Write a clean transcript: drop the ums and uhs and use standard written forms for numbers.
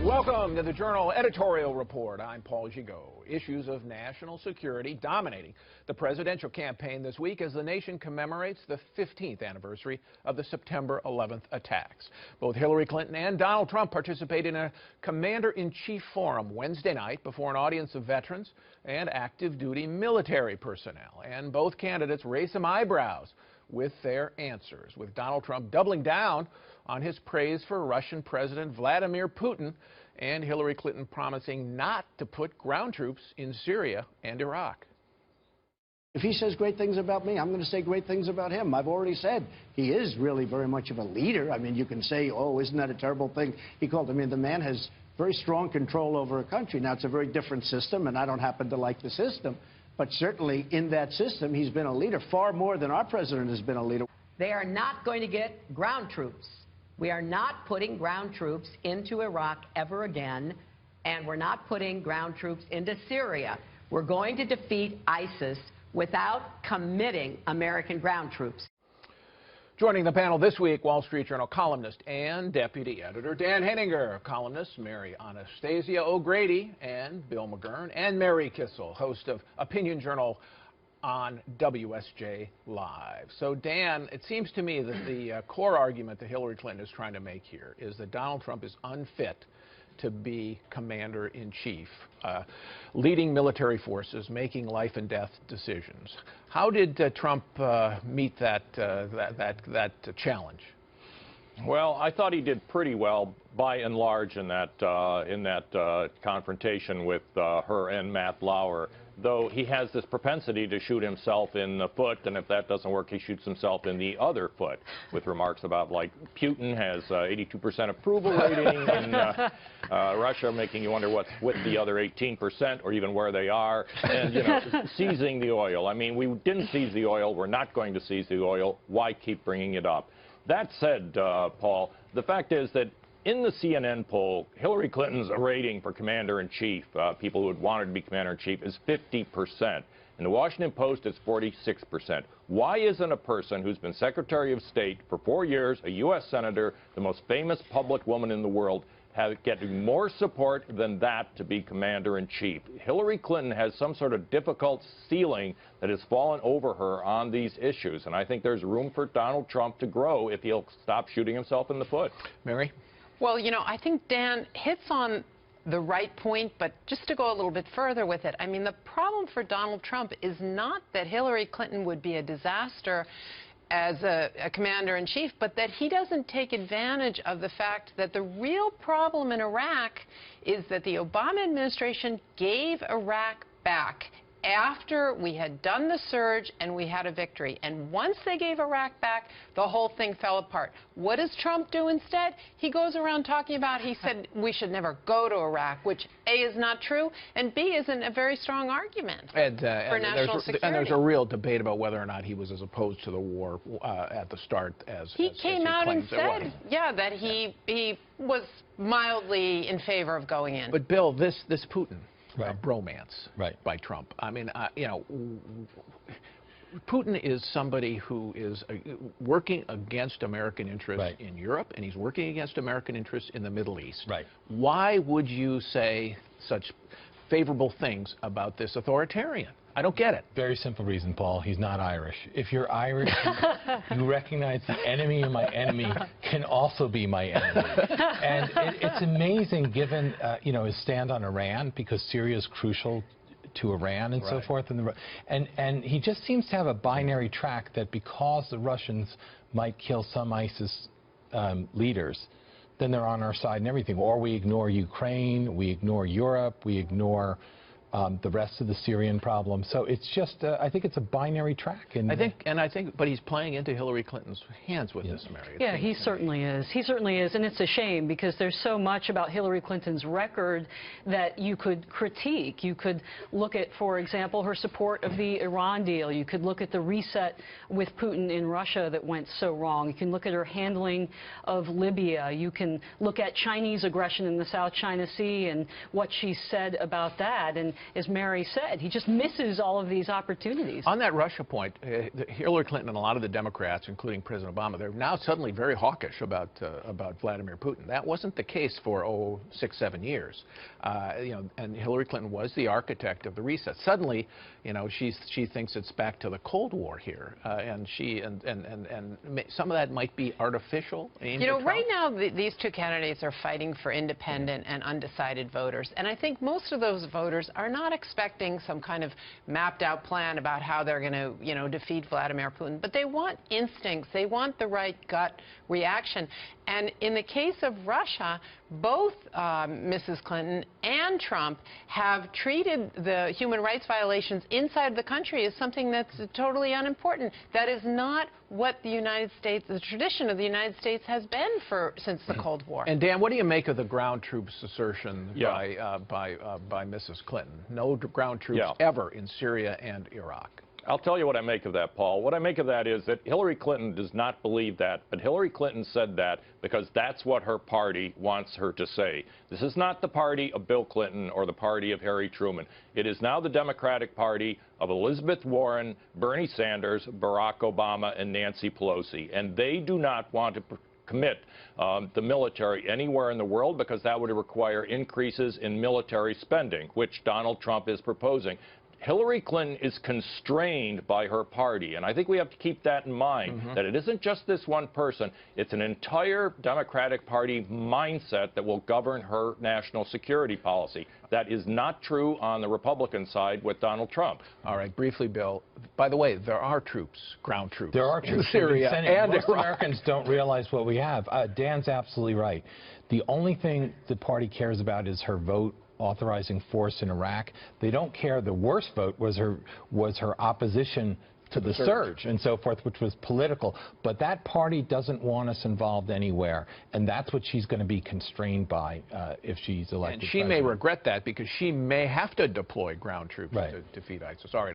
Welcome to the Journal Editorial Report. I'm Paul Gigot. Issues of national security dominating the presidential campaign this week as the nation commemorates the 15th anniversary of the September 11th attacks. Both Hillary Clinton and Donald Trump participated in a commander-in-chief forum Wednesday night before an audience of veterans and active-duty military personnel. And both candidates raised some eyebrows with their answers, with Donald Trump doubling down on his praise for Russian President Vladimir Putin and Hillary Clinton promising not to put ground troops in Syria and Iraq. If he says great things about me, I'm going to say great things about him. I've already said he is really very much of a leader. I mean, you can say, oh, isn't that a terrible thing? He called, I mean, the man has very strong control over a country. Now, it's a very different system, and I don't happen to like the system. But certainly in that system, he's been a leader far more than our president has been a leader. They are not going to get ground troops. We are not putting ground troops into Iraq ever again, and we're not putting ground troops into Syria. We're going to defeat ISIS without committing American ground troops. Joining the panel this week, Wall Street Journal columnist and deputy editor Dan Henninger, columnists Mary Anastasia O'Grady and Bill McGurn, and Mary Kissel, host of Opinion Journal on WSJ Live. So, Dan, it seems to me that the core argument that Hillary Clinton is trying to make here is that Donald Trump is unfit to be commander-in-chief, leading military forces, making life-and-death decisions. How did Trump meet that challenge? Well, I thought he did pretty well, by and large, in that confrontation with her and Matt Lauer. Though he has this propensity to shoot himself in the foot, and if that doesn't work, he shoots himself in the other foot, with remarks about, like, Putin has 82% approval rating in Russia, making you wonder what's with the other 18%, or even where they are, and, you know, seizing the oil. I mean, we didn't seize the oil. We're not going to seize the oil. Why keep bringing it up? That said, Paul, the fact is that in the CNN poll, Hillary Clinton's rating for commander-in-chief, people who would want her to be commander-in-chief, is 50%. In the Washington Post, it's 46%. Why isn't a person who's been Secretary of State for 4 years, a U.S. Senator, the most famous public woman in the world, getting more support than that to be commander-in-chief? Hillary Clinton has some sort of difficult ceiling that has fallen over her on these issues, and I think there's room for Donald Trump to grow if he'll stop shooting himself in the foot. Mary? Well, you know, I think Dan hits on the right point, but just to go a little bit further with it, I mean, the problem for Donald Trump is not that Hillary Clinton would be a disaster as a commander-in-chief, but that he doesn't take advantage of the fact that the real problem in Iraq is that the Obama administration gave Iraq back after we had done the surge and we had a victory. And once they gave Iraq back, the whole thing fell apart. What does Trump do instead? He goes around talking about, he said we should never go to Iraq, which A, is not true, and B, isn't a very strong argument for national security. And there's a real debate about whether or not he was as opposed to the war at the start as he came out and said, yeah, that he was mildly in favor of going in. But Bill, this Putin Right. bromance by Trump. I mean, you know, Putin is somebody who is working against American interests in Europe, and he's working against American interests in the Middle East. Right. Why would you say such favorable things about this authoritarian? I don't get it. Very simple reason, Paul. He's not Irish. If you're Irish, you recognize the enemy of my enemy can also be my enemy. And it's amazing, given you know, his stand on Iran, because Syria is crucial to Iran and so forth. And he just seems to have a binary track that because the Russians might kill some ISIS leaders, then they're on our side and everything. Or we ignore Ukraine, we ignore Europe, we ignore the rest of the Syrian problem. So it's just, I think it's a binary track. And I think, but he's playing into Hillary Clinton's hands with this, Mary. Yeah, he certainly is. He certainly is, and it's a shame because there's so much about Hillary Clinton's record that you could critique. You could look at, for example, her support of the Iran deal. You could look at the reset with Putin in Russia that went so wrong. You can look at her handling of Libya. You can look at Chinese aggression in the South China Sea and what she said about that. And as Mary said, he just misses all of these opportunities. On that Russia point, Hillary Clinton and a lot of the Democrats, including President Obama, they're now suddenly very hawkish about Vladimir Putin. That wasn't the case for 6, 7 years. And Hillary Clinton was the architect of the reset. Suddenly, she thinks it's back to the Cold War here, and some of that might be artificial. Right now these two candidates are fighting for independent and undecided voters, and I think most of those voters are not expecting some kind of mapped out plan about how they're going to, defeat Vladimir Putin, but they want instincts, they want the right gut reaction. And in the case of Russia, both Mrs. Clinton and Trump have treated the human rights violations inside the country as something that's totally unimportant. That is not what the United States, the tradition of the United States has been since the Cold War. And Dan, what do you make of the ground troops assertion by Mrs. Clinton? No ground troops ever in Syria and Iraq. I'll tell you what I make of that, Paul. What I make of that is that Hillary Clinton does not believe that, but Hillary Clinton said that because that's what her party wants her to say. This is not the party of Bill Clinton or the party of Harry Truman. It is now the Democratic Party of Elizabeth Warren, Bernie Sanders, Barack Obama, and Nancy Pelosi. And they do not want to commit the military anywhere in the world because that would require increases in military spending, which Donald Trump is proposing. Hillary Clinton is constrained by her party, and I think we have to keep that in mind, that it isn't just this one person. It's an entire Democratic Party mindset that will govern her national security policy. That is not true on the Republican side with Donald Trump. All right, briefly, Bill. By the way, there are troops, ground troops. There are troops in Syria and most Iraq. Americans don't realize what we have. Dan's absolutely right. The only thing the party cares about is her vote authorizing force in Iraq. They don't care. The worst vote was her opposition to the surge and so forth, which was political. But that party doesn't want us involved anywhere, and that's what she's going to be constrained by if she's elected. And she may regret that because she may have to deploy ground troops to defeat ISIS. All right.